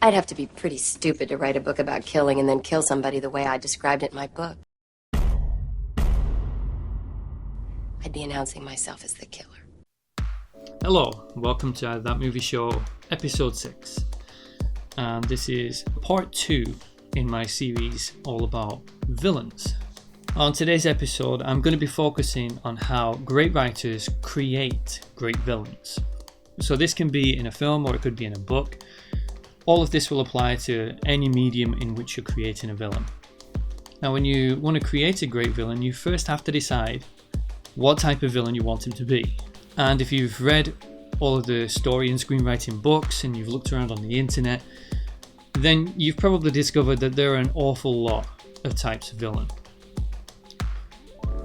I'd have to be pretty stupid to write a book about killing and then kill somebody the way I described it in my book. I'd be announcing myself as the killer. Hello, welcome to That Movie Show, episode 6. And this is part 2 in my series all about villains. On today's episode, I'm going to be focusing on how great writers create great villains. So this can be in a film or it could be in a book. All of this will apply to any medium in which you're creating a villain. Now, when you want to create a great villain, you first have to decide what type of villain you want him to be. And if you've read all of the story and screenwriting books and you've looked around on the internet, then you've probably discovered that there are an awful lot of types of villain.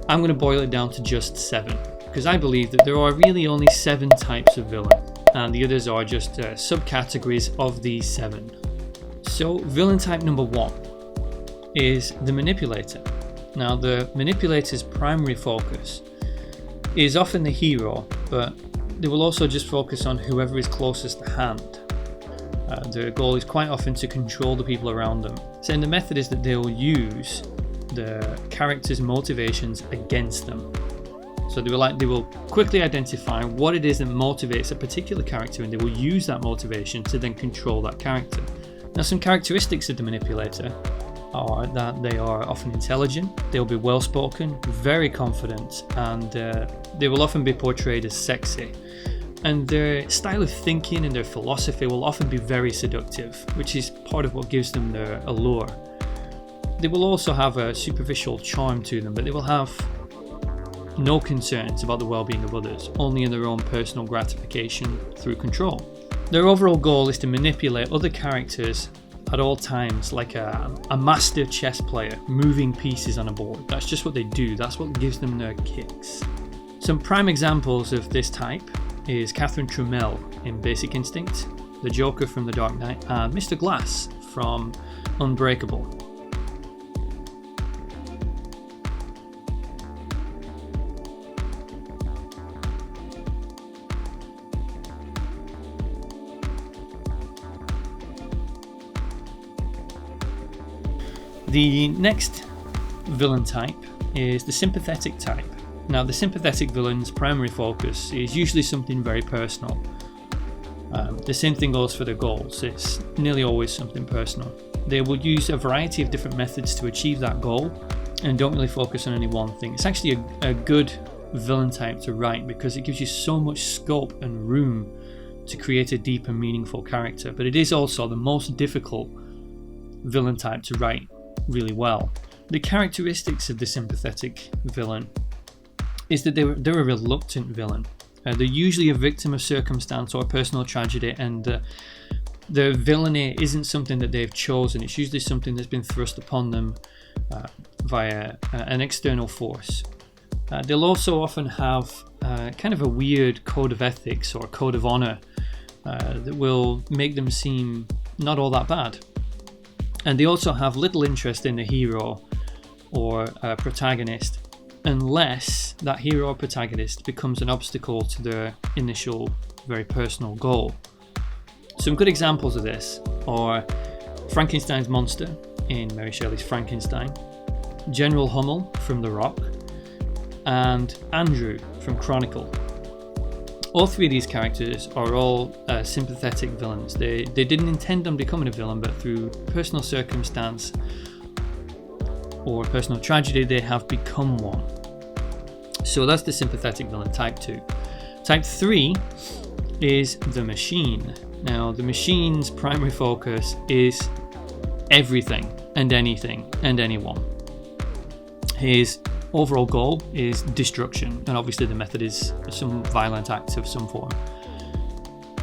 I'm going to boil it down to just 7, because I believe that there are really only 7 types of villain, and the others are just subcategories of these 7. So villain type number 1 is the manipulator. Now, the manipulator's primary focus is often the hero, but they will also just focus on whoever is closest to hand. Their goal is quite often to control the people around them. So the method is that they will use the character's motivations against them. So they will quickly identify what it is that motivates a particular character, and they will use that motivation to then control that character. Now, some characteristics of the manipulator are that they are often intelligent, they'll be well-spoken, very confident, and they will often be portrayed as sexy. And their style of thinking and their philosophy will often be very seductive, which is part of what gives them their allure. They will also have a superficial charm to them, but they will have no concerns about the well-being of others, only in their own personal gratification through control. Their overall goal is to manipulate other characters at all times, like a master chess player moving pieces on a board. That's just what they do, that's what gives them their kicks. Some prime examples of this type is Catherine Tramiel in Basic Instinct, the Joker from The Dark Knight, and Mr. Glass from Unbreakable. The next villain type is the sympathetic type. Now, the sympathetic villain's primary focus is usually something very personal. The same thing goes for their goals. It's nearly always something personal. They will use a variety of different methods to achieve that goal and don't really focus on any one thing. It's actually a good villain type to write because it gives you so much scope and room to create a deep and meaningful character, but it is also the most difficult villain type to write really well. The characteristics of the sympathetic villain is that they're a reluctant villain. They're usually a victim of circumstance or personal tragedy, and their villainy isn't something that they've chosen. It's usually something that's been thrust upon them via an external force. They'll also often have kind of a weird code of ethics or code of honor that will make them seem not all that bad. And they also have little interest in the hero or protagonist unless that hero or protagonist becomes an obstacle to their initial, very personal goal. Some good examples of this are Frankenstein's monster in Mary Shelley's Frankenstein, General Hummel from The Rock, and Andrew from Chronicle. All 3 of these characters are all sympathetic villains. They didn't intend on becoming a villain, but through personal circumstance or personal tragedy, they have become one. So that's the sympathetic villain, type 2. Type 3 is the machine. Now, the machine's primary focus is everything and anything and anyone. His overall goal is destruction, and obviously the method is some violent act of some form.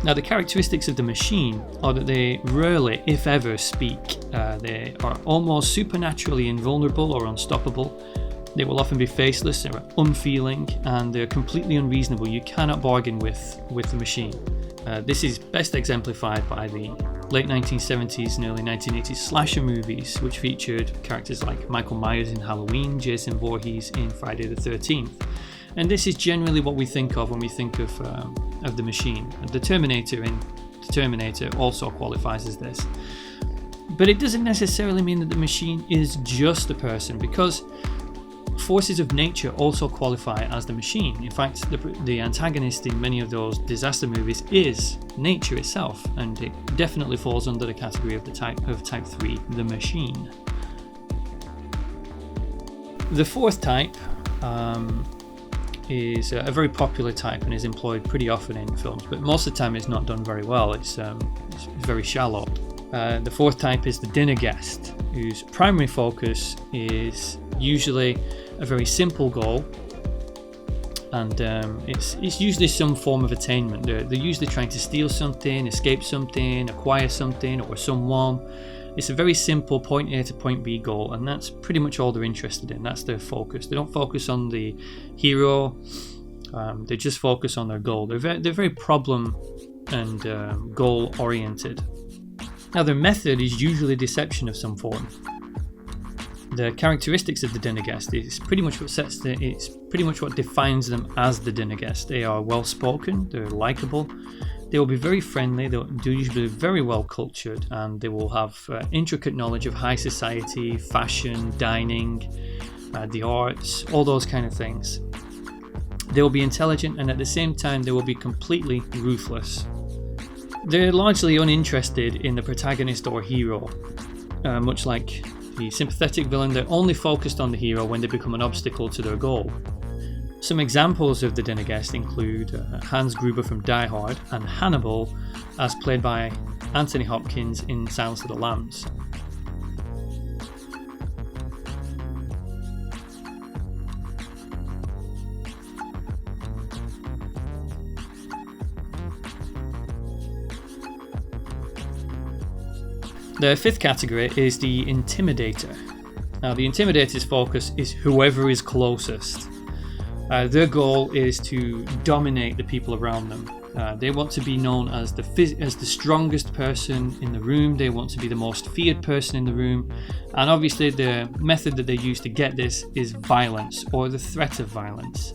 Now, the characteristics of the machine are that they rarely, if ever, speak. They are almost supernaturally invulnerable or unstoppable. They will often be faceless or unfeeling, and they're completely unreasonable. You cannot bargain with the machine. This is best exemplified by the late 1970s and early 1980s slasher movies, which featured characters like Michael Myers in Halloween, Jason Voorhees in Friday the 13th. And this is generally what we think of when we think of the machine. The Terminator in the Terminator also qualifies as this. But it doesn't necessarily mean that the machine is just a person, because forces of nature also qualify as the machine. In fact, the antagonist in many of those disaster movies is nature itself, and it definitely falls under the category of type 3, the machine. The fourth type is a very popular type and is employed pretty often in films, but most of the time it's not done very well. It's very shallow. The fourth type is the dinner guest, whose primary focus is usually a very simple goal, and it's usually some form of attainment. They're usually trying to steal something, escape something, acquire something or someone. It's a very simple point A to point B goal, and that's pretty much all they're interested in. That's their focus. They don't focus on the hero. They just focus on their goal. They're very problem and goal oriented. Now, their method is usually deception of some form. The characteristics of the dinner guest is pretty much what defines them as the dinner guest. They are well spoken. They're likable. They will be very friendly. They're usually very well cultured, and they will have intricate knowledge of high society, fashion, dining, the arts, all those kind of things. They will be intelligent, and at the same time, they will be completely ruthless. They're largely uninterested in the protagonist or hero, much like the sympathetic villain. They're only focused on the hero when they become an obstacle to their goal. Some examples of the dinner guest include Hans Gruber from Die Hard and Hannibal, as played by Anthony Hopkins in Silence of the Lambs. The fifth category is the intimidator. Now, the intimidator's focus is whoever is closest. Their goal is to dominate the people around them. They want to be known as the strongest person in the room. They want to be the most feared person in the room. And obviously the method that they use to get this is violence, or the threat of violence.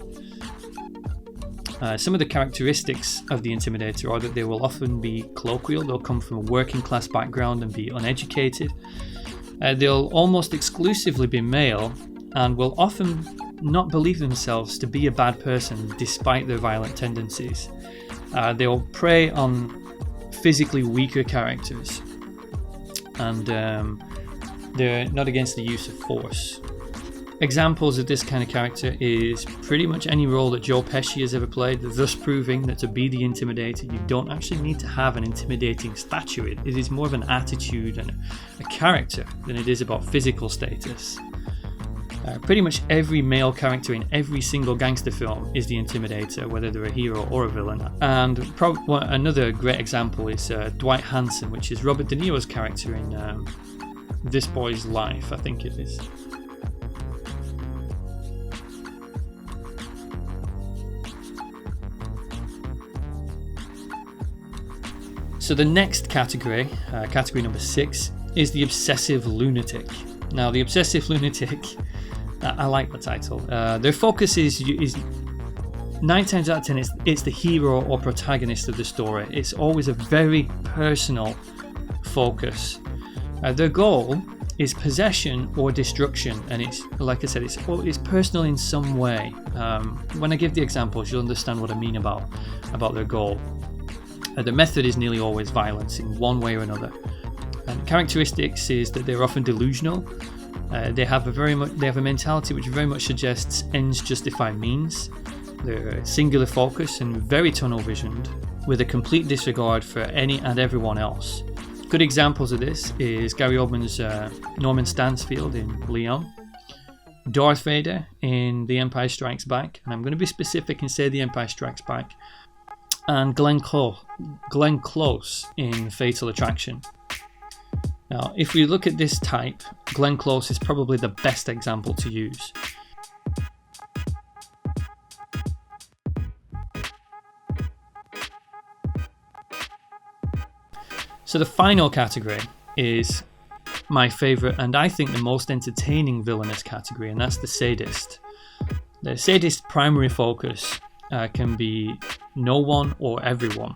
Some of the characteristics of the intimidator are that they will often be colloquial. They'll come from a working class background and be uneducated. They'll almost exclusively be male and will often not believe themselves to be a bad person despite their violent tendencies. They'll prey on physically weaker characters, and they're not against the use of force. Examples of this kind of character is pretty much any role that Joe Pesci has ever played, thus proving that to be the intimidator, you don't actually need to have an intimidating stature. It is more of an attitude and a character than it is about physical status. Pretty much every male character in every single gangster film is the intimidator, whether they're a hero or a villain. And another great example is Dwight Hansen, which is Robert De Niro's character in This Boy's Life, I think it is. So the next category, category number 6, is the obsessive lunatic. Now, the obsessive lunatic, I like the title. Their focus is 9 times out of 10, it's the hero or protagonist of the story. It's always a very personal focus. Their goal is possession or destruction, and it's, like I said, it's personal in some way. When I give the examples, you'll understand what I mean about their goal. The method is nearly always violence in one way or another. And characteristics is that they're often delusional. They have a mentality which very much suggests ends justify means. They're singular focus and very tunnel visioned, with a complete disregard for any and everyone else. Good examples of this is Gary Oldman's Norman Stansfield in Leon, Darth Vader in The Empire Strikes Back, and I'm going to be specific and say The Empire Strikes Back, and Glenn Close in Fatal Attraction. Now, if we look at this type, Glenn Close is probably the best example to use. So the final category is my favourite and I think the most entertaining villainous category, and that's the sadist. The sadist's primary focus can be no one or everyone.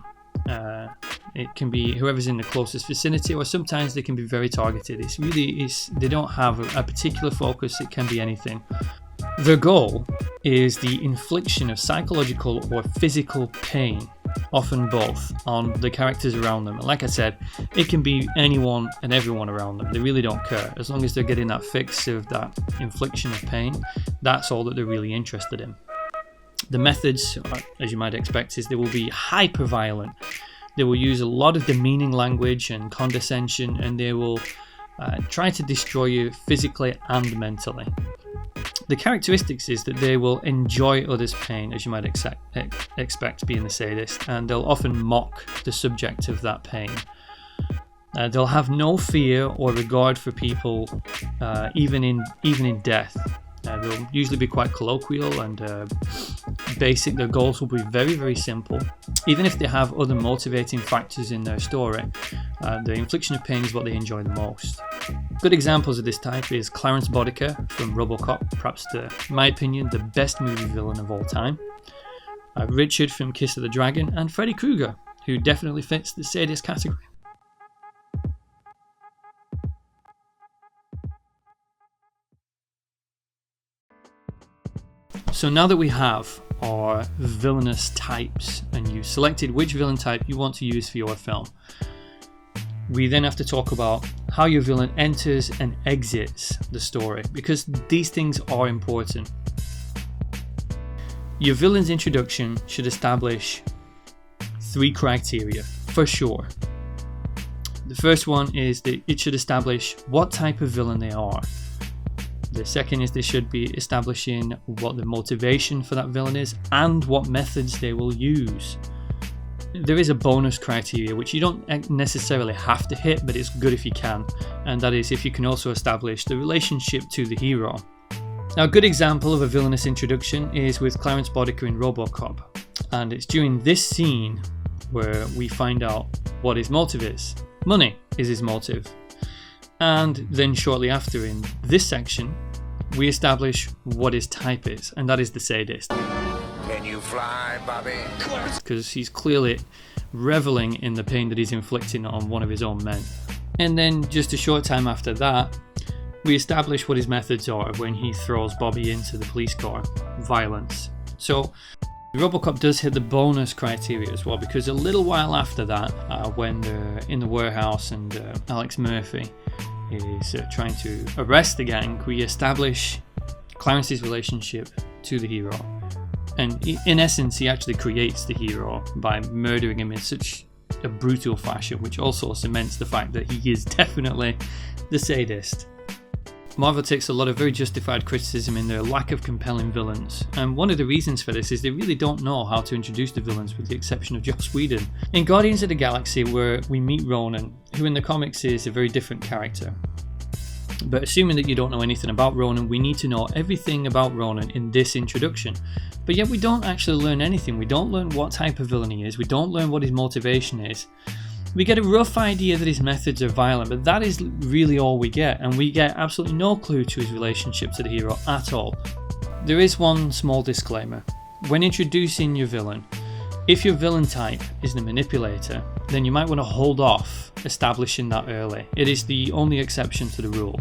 It can be whoever's in the closest vicinity, or sometimes they can be very targeted. They don't have a particular focus. It can be anything. Their goal is the infliction of psychological or physical pain, often both, on the characters around them. And like I said, it can be anyone and everyone around them. They really don't care. As long as they're getting that fix of that infliction of pain, that's all that they're really interested in. The methods, as you might expect, is they will be hyper violent. They will use a lot of demeaning language and condescension, and they will try to destroy you physically and mentally. The characteristics is that they will enjoy others' pain, as you might expect being the sadist, and they'll often mock the subject of that pain. They'll have no fear or regard for people, even in death. They'll usually be quite colloquial and basic. Their goals will be very, very simple. Even if they have other motivating factors in their story, the infliction of pain is what they enjoy the most. Good examples of this type is Clarence Boddicker from RoboCop, perhaps in my opinion, the best movie villain of all time. Richard from Kiss of the Dragon, and Freddy Krueger, who definitely fits the sadist category. So now that we have our villainous types and you selected which villain type you want to use for your film, we then have to talk about how your villain enters and exits the story, because these things are important. Your villain's introduction should establish 3 criteria for sure. The first one is that it should establish what type of villain they are. The second is they should be establishing what the motivation for that villain is and what methods they will use. There is a bonus criteria which you don't necessarily have to hit, but it's good if you can, and that is if you can also establish the relationship to the hero. Now, a good example of a villainous introduction is with Clarence Boddicker in RoboCop, and it's during this scene where we find out what his motive is. Money is his motive. And then shortly after, in this section, we establish what his type is, and that is the sadist. Can you fly, Bobby? Because he's clearly reveling in the pain that he's inflicting on one of his own men. And then just a short time after that, we establish what his methods are when he throws Bobby into the police car. Violence. So RoboCop does hit the bonus criteria as well, because a little while after that, when they're in the warehouse and Alex Murphy is trying to arrest the gang, we establish Clarence's relationship to the hero. And in essence, he actually creates the hero by murdering him in such a brutal fashion, which also cements the fact that he is definitely the sadist. Marvel takes a lot of very justified criticism in their lack of compelling villains, and one of the reasons for this is they really don't know how to introduce the villains, with the exception of Joss Whedon. In Guardians of the Galaxy, where we meet Ronan, who in the comics is a very different character. But assuming that you don't know anything about Ronan, we need to know everything about Ronan in this introduction. But yet we don't actually learn anything. We don't learn what type of villain he is, we don't learn what his motivation is. We get a rough idea that his methods are violent, but that is really all we get, and we get absolutely no clue to his relationship to the hero at all. There is one small disclaimer. When introducing your villain, if your villain type is the manipulator, then you might want to hold off establishing that early. It is the only exception to the rule,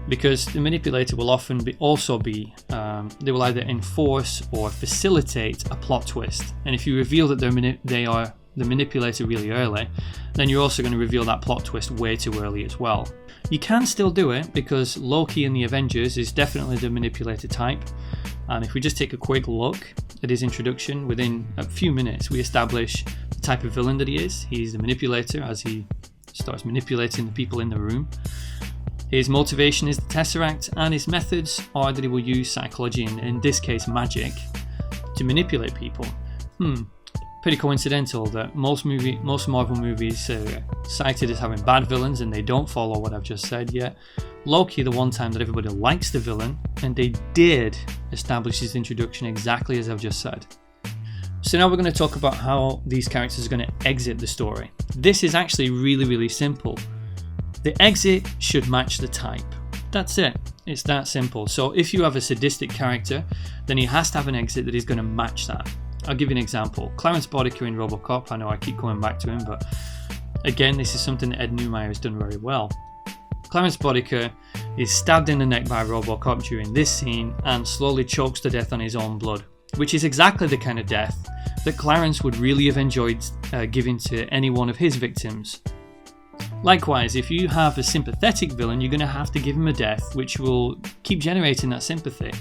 because the manipulator will often they will either enforce or facilitate a plot twist, and if you reveal that they are the manipulator really early, then you're also going to reveal that plot twist way too early as well. You can still do it, because Loki in the Avengers is definitely the manipulator type, and if we just take a quick look at his introduction, within a few minutes we establish the type of villain that he is. He's the manipulator as he starts manipulating the people in the room. His motivation is the Tesseract, and his methods are that he will use psychology, and in this case magic, to manipulate people. Pretty coincidental that most Marvel movies are cited as having bad villains, and they don't follow what I've just said, yet Loki, the one time that everybody likes the villain, and they did establish his introduction exactly as I've just said. So now we're going to talk about how these characters are going to exit the story. This is actually really, really simple. The exit should match the type. That's it. It's that simple. So if you have a sadistic character, then he has to have an exit that is going to match that. I'll give you an example. Clarence Boddicker in RoboCop. I know I keep coming back to him, but again, this is something that Ed Neumeyer has done very well. Clarence Boddicker is stabbed in the neck by RoboCop during this scene and slowly chokes to death on his own blood, which is exactly the kind of death that Clarence would really have enjoyed giving to any one of his victims. Likewise, if you have a sympathetic villain, you're going to have to give him a death which will keep generating that sympathy.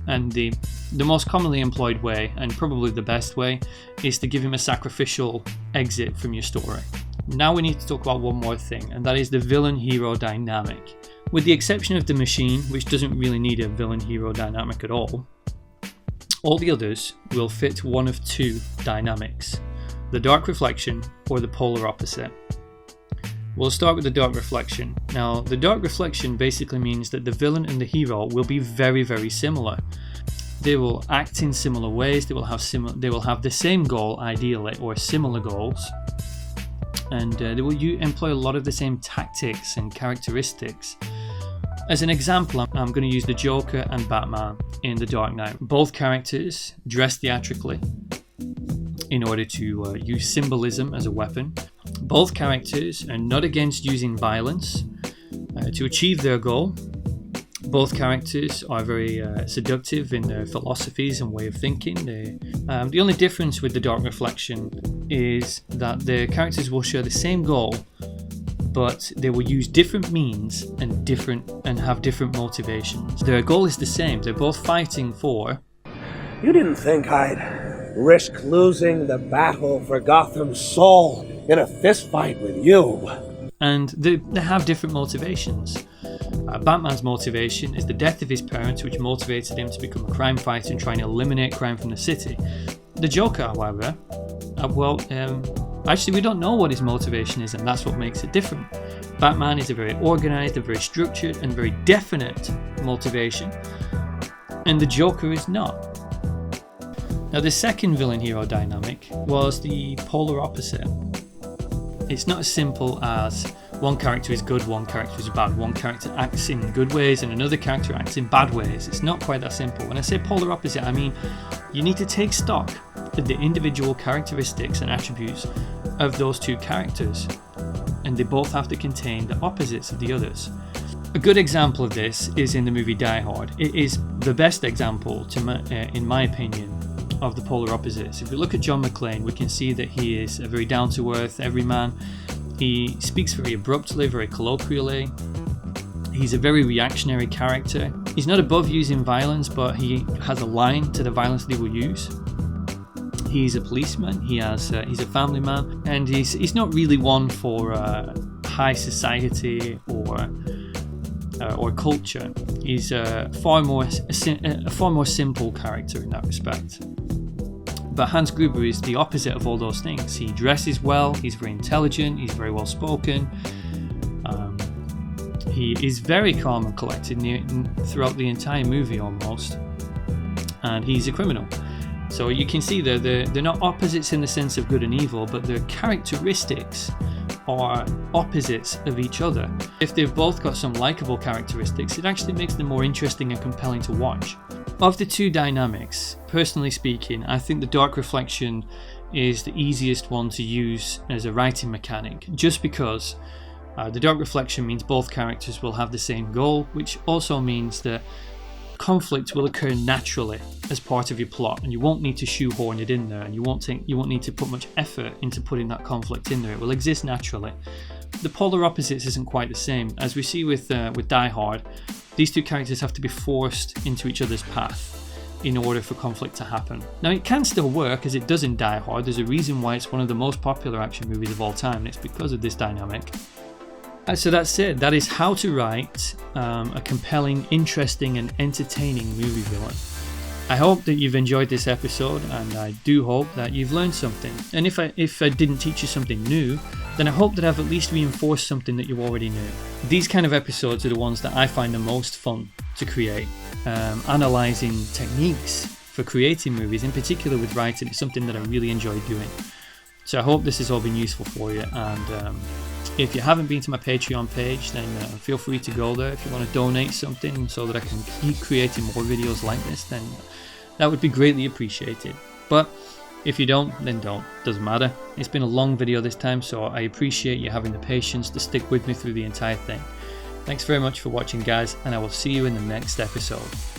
And the most commonly employed way, and probably the best way, is to give him a sacrificial exit from your story. Now we need to talk about one more thing, and that is the villain-hero dynamic. With the exception of the Machine, which doesn't really need a villain-hero dynamic at all the others will fit one of two dynamics: the dark reflection or the polar opposite. We'll start with the dark reflection. Now, the dark reflection basically means that the villain and the hero will be very, very similar. They will act in similar ways, they will have the same goal ideally, or similar goals, and they will employ a lot of the same tactics and characteristics. As an example, I'm going to use the Joker and Batman in The Dark Knight. Both characters dress theatrically in order to use symbolism as a weapon. Both characters are not against using violence to achieve their goal. Both characters are very seductive in their philosophies and way of thinking. The only difference with the Dark Reflection is that the characters will share the same goal, but they will use different means and have different motivations. Their goal is the same. They're both fighting for... You didn't think I'd risk losing the battle for Gotham's soul in a fistfight with you. And they have different motivations. Batman's motivation is the death of his parents, which motivated him to become a crime fighter and try and eliminate crime from the city. The Joker, however, actually we don't know what his motivation is, and that's what makes it different. Batman is a very organised, a very structured and very definite motivation, and the Joker is not. Now, the second villain-hero dynamic was the polar opposite. It's not as simple as one character is good, one character is bad, one character acts in good ways and another character acts in bad ways. It's not quite that simple. When I say polar opposite, I mean you need to take stock of the individual characteristics and attributes of those two characters, and they both have to contain the opposites of the others. A good example of this is in the movie Die Hard. It is the best example, in my opinion, of the polar opposites. If we look at John McClane, we can see that he is a very down-to-earth everyman. He speaks very abruptly, very colloquially. He's a very reactionary character. He's not above using violence, but he has a line to the violence that he will use. He's a policeman, he's a family man, and he's not really one for high society or culture. He's a far more simple character in that respect. But Hans Gruber is the opposite of all those things. He dresses well, he's very intelligent, he's very well spoken. He is very calm and collected throughout the entire movie almost, and he's a criminal. So you can see they're not opposites in the sense of good and evil, but their characteristics are opposites of each other. If they've both got some likable characteristics, it actually makes them more interesting and compelling to watch. Of the two dynamics, personally speaking, I think the Dark Reflection is the easiest one to use as a writing mechanic, just because the Dark Reflection means both characters will have the same goal, which also means that conflict will occur naturally as part of your plot, and you won't need to shoehorn it in there, and you won't need to put much effort into putting that conflict in there. It will exist naturally. The polar opposites isn't quite the same. As we see with Die Hard, these two characters have to be forced into each other's path in order for conflict to happen. Now, it can still work, as it does in Die Hard. There's a reason why it's one of the most popular action movies of all time, and it's because of this dynamic. So that's it. That is how to write a compelling, interesting and entertaining movie villain. I hope that you've enjoyed this episode, and I do hope that you've learned something. And if I didn't teach you something new, then I hope that I've at least reinforced something that you already knew. These kind of episodes are the ones that I find the most fun to create. Analysing techniques for creating movies, in particular with writing, is something that I really enjoy doing. So I hope this has all been useful for you, and if you haven't been to my Patreon page, then feel free to go there. If you want to donate something so that I can keep creating more videos like this, then that would be greatly appreciated. But If you don't, then don't. Doesn't matter. It's been a long video this time, so I appreciate you having the patience to stick with me through the entire thing. Thanks very much for watching, guys, and I will see you in the next episode.